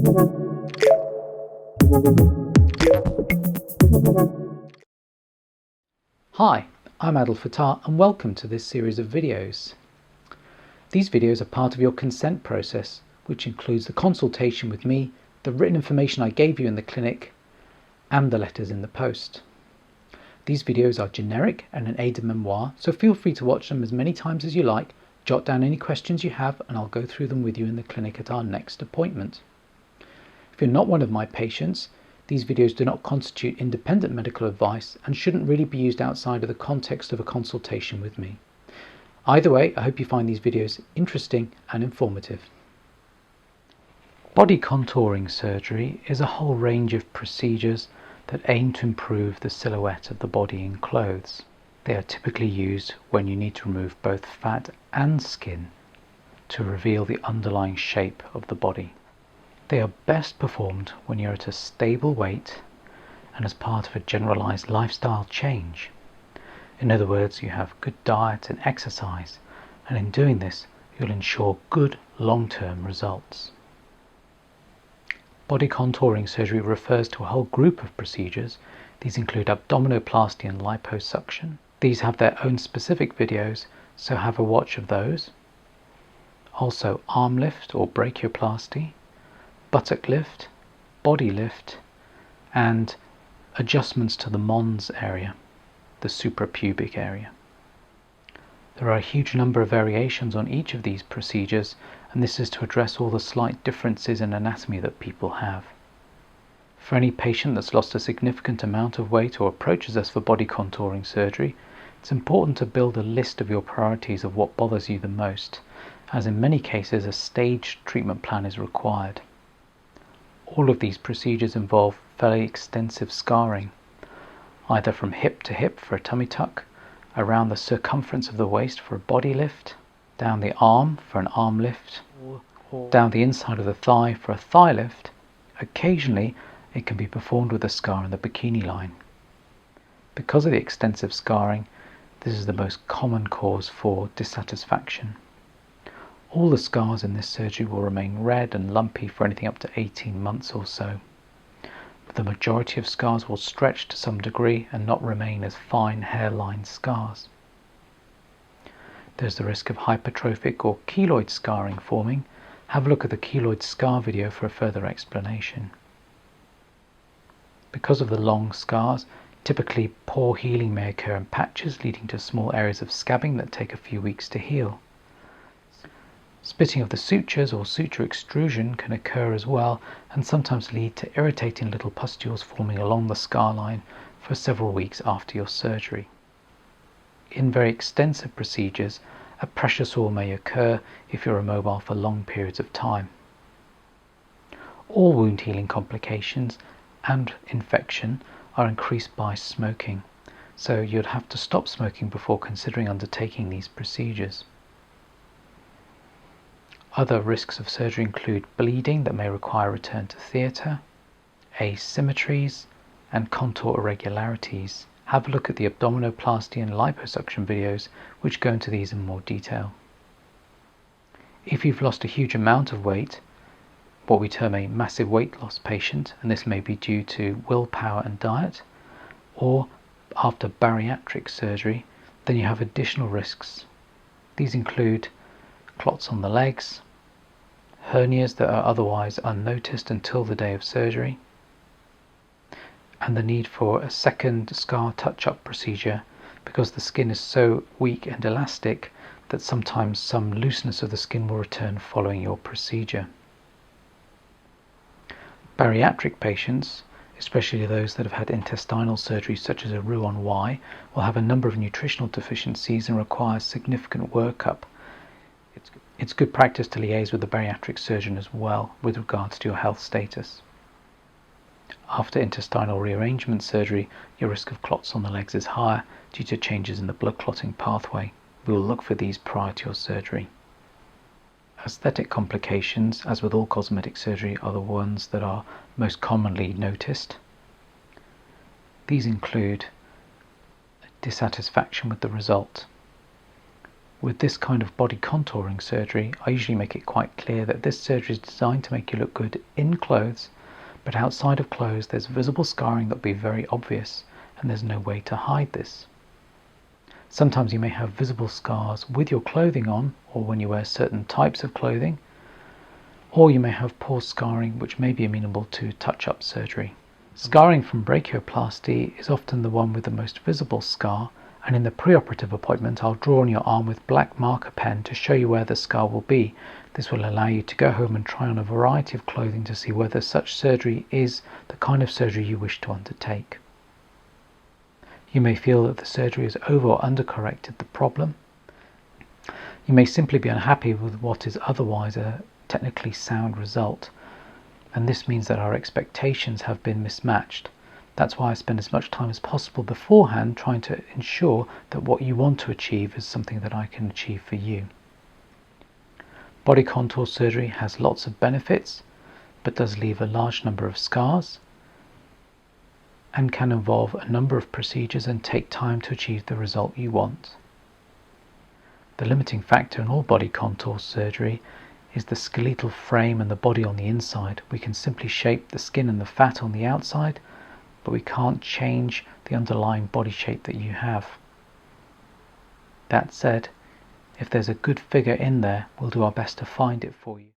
Hi, I'm Adil Fattar and welcome to this series of videos. These videos are part of your consent process, which includes the consultation with me, the written information I gave you in the clinic, and the letters in the post. These videos are generic and an aide-de-memoire, so feel free to watch them as many times as you like, jot down any questions you have, and I'll go through them with you in the clinic at our next appointment. If you're not one of my patients, these videos do not constitute independent medical advice and shouldn't really be used outside of the context of a consultation with me. Either way, I hope you find these videos interesting and informative. Body contouring surgery is a whole range of procedures that aim to improve the silhouette of the body in clothes. They are typically used when you need to remove both fat and skin to reveal the underlying shape of the body. They are best performed when you're at a stable weight and as part of a generalized lifestyle change. In other words, you have good diet and exercise, and in doing this, you'll ensure good long-term results. Body contouring surgery refers to a whole group of procedures. These include abdominoplasty and liposuction. These have their own specific videos, so have a watch of those. Also arm lift or brachioplasty, buttock lift, body lift, and adjustments to the mons area, the suprapubic area. There are a huge number of variations on each of these procedures, and this is to address all the slight differences in anatomy that people have. For any patient that's lost a significant amount of weight or approaches us for body contouring surgery, it's important to build a list of your priorities of what bothers you the most, as in many cases a staged treatment plan is required. All of these procedures involve fairly extensive scarring, either from hip to hip for a tummy tuck, around the circumference of the waist for a body lift, down the arm for an arm lift, down the inside of the thigh for a thigh lift. Occasionally, it can be performed with a scar in the bikini line. Because of the extensive scarring, this is the most common cause for dissatisfaction. All the scars in this surgery will remain red and lumpy for anything up to 18 months or so. But the majority of scars will stretch to some degree and not remain as fine hairline scars. There's the risk of hypertrophic or keloid scarring forming. Have a look at the keloid scar video for a further explanation. Because of the long scars, typically poor healing may occur in patches, leading to small areas of scabbing that take a few weeks to heal. Splitting of the sutures or suture extrusion can occur as well, and sometimes lead to irritating little pustules forming along the scar line for several weeks after your surgery. In very extensive procedures, a pressure sore may occur if you're immobile for long periods of time. All wound healing complications and infection are increased by smoking, so you'd have to stop smoking before considering undertaking these procedures. Other risks of surgery include bleeding that may require return to theatre, asymmetries, and contour irregularities. Have a look at the abdominoplasty and liposuction videos, which go into these in more detail. If you've lost a huge amount of weight, what we term a massive weight loss patient, and this may be due to willpower and diet, or after bariatric surgery, then you have additional risks. These include clots on the legs, hernias that are otherwise unnoticed until the day of surgery, and the need for a second scar touch-up procedure because the skin is so weak and elastic that sometimes some looseness of the skin will return following your procedure. Bariatric patients, especially those that have had intestinal surgery such as a Roux-en-Y, will have a number of nutritional deficiencies and require significant workup. It's good practice to liaise with the bariatric surgeon as well with regards to your health status. After intestinal rearrangement surgery, your risk of clots on the legs is higher due to changes in the blood clotting pathway. We will look for these prior to your surgery. Aesthetic complications, as with all cosmetic surgery, are the ones that are most commonly noticed. These include dissatisfaction with the result, With this kind of body contouring surgery, I usually make it quite clear that this surgery is designed to make you look good in clothes, but outside of clothes there's visible scarring that will be very obvious, and there's no way to hide this. Sometimes you may have visible scars with your clothing on, or when you wear certain types of clothing, or you may have poor scarring which may be amenable to touch-up surgery. Scarring from brachioplasty is often the one with the most visible scar, and in the preoperative appointment I'll draw on your arm with black marker pen to show you where the scar will be. This will allow you to go home and try on a variety of clothing to see whether such surgery is the kind of surgery you wish to undertake. You may feel that the surgery has over or under-corrected the problem. You may simply be unhappy with what is otherwise a technically sound result, and this means that our expectations have been mismatched. That's why I spend as much time as possible beforehand trying to ensure that what you want to achieve is something that I can achieve for you. Body contour surgery has lots of benefits, but does leave a large number of scars, and can involve a number of procedures and take time to achieve the result you want. The limiting factor in all body contour surgery is the skeletal frame and the body on the inside. We can simply shape the skin and the fat on the outside, but we can't change the underlying body shape that you have. That said, if there's a good figure in there, we'll do our best to find it for you.